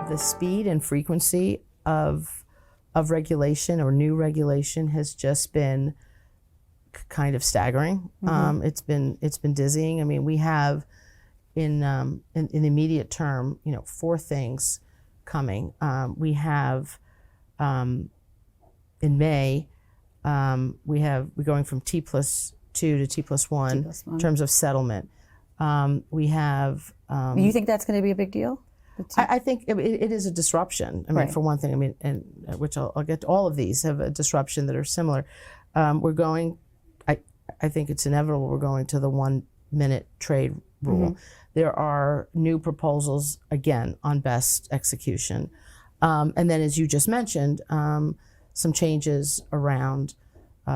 the speed and frequency of regulation or new regulation has just been kind of staggering. It's been dizzying. I mean, we have in the immediate term, 4 things coming. We have in May, we're going from T+2 to T+1 in terms of settlement. We have. You think that's going to be a big deal? I think it is a disruption. I mean, for one thing, and which I'll get to, all of these have a disruption that are similar. We're going. I think it's inevitable. We're going to the 1-minute trade rule. There are new proposals again on best execution, and then as you just mentioned, some changes around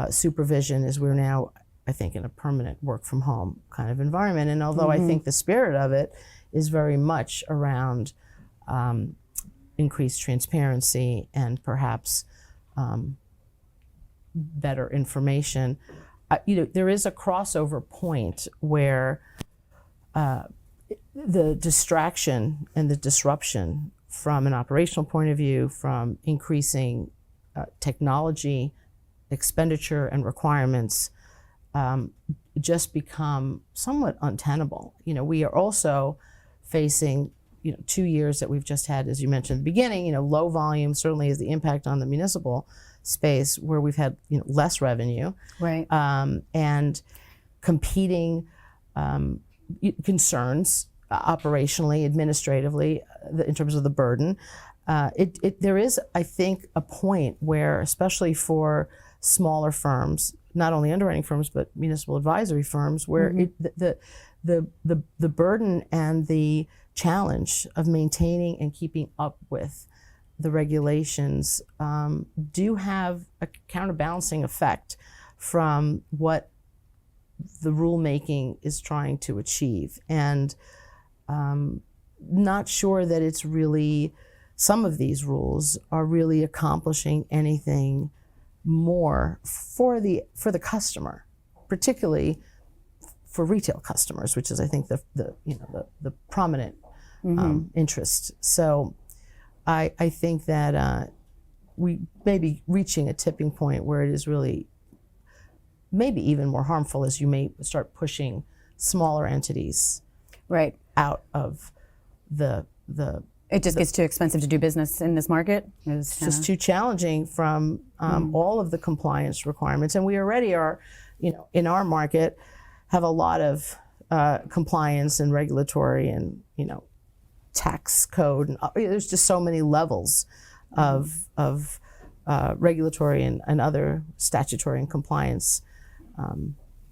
supervision as we're now, I think, in a permanent work from home kind of environment. And although I think the spirit of it is very much around increased transparency and perhaps better information, there is a crossover point where the distraction and the disruption from an operational point of view, from increasing technology expenditure and requirements, just become somewhat untenable. We are also facing 2 years that we've just had, as you mentioned at the beginning, low volume certainly is the impact on the municipal space, where we've had less revenue, right, and competing concerns operationally, administratively, in terms of the burden. There is, I think, a point where, especially for smaller firms, not only underwriting firms but municipal advisory firms, where the burden and the challenge of maintaining and keeping up with the regulations do have a counterbalancing effect from what the rulemaking is trying to achieve. And not sure that it's really, some of these rules are really accomplishing anything more for the customer, particularly for retail customers, which is, I think, the prominent interest. So I think that we may be reaching a tipping point where it is really maybe even more harmful, as you may start pushing smaller entities out of the it just gets too expensive to do business in this market. It's just too challenging from all of the compliance requirements. And we already are, in our market, have a lot of compliance and regulatory and, tax code. And there's just so many levels of regulatory and other statutory and compliance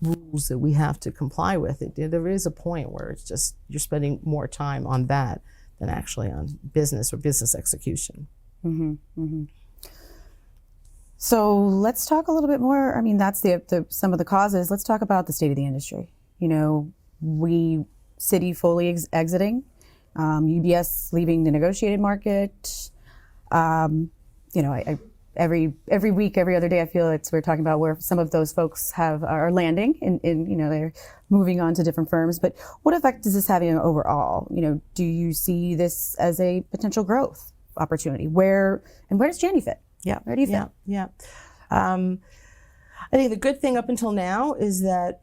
rules that we have to comply with. There is a point where it's just, you're spending more time on that than actually on business or business execution. So let's talk a little bit more. I mean, that's some of the causes. Let's talk about the state of the industry. Citi fully exiting, UBS leaving the negotiated market. Every week, every other day, I feel we're talking about where some of those folks are landing, and they're moving on to different firms. But what effect is this having overall? Do you see this as a potential growth opportunity? Where does Janney fit? Yeah, where do you fit? Yeah. I think the good thing up until now is that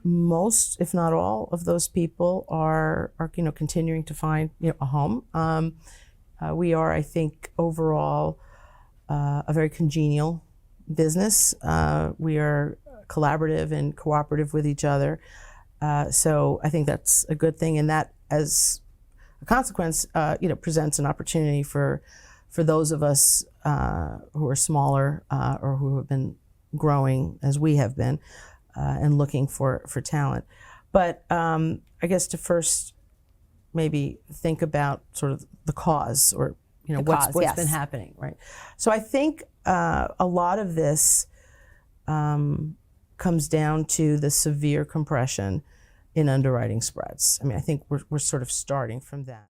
most, if not all, of those people are continuing to find a home. We are, I think, overall a very congenial business. We are collaborative and cooperative with each other. So I think that's a good thing, and that, as a consequence, presents an opportunity for those of us who are smaller or who have been growing as we have been and looking for talent. But I guess to first maybe think about sort of the cause, or what's been happening, right? So I think a lot of this comes down to the severe compression in underwriting spreads. I mean, I think we're sort of starting from that.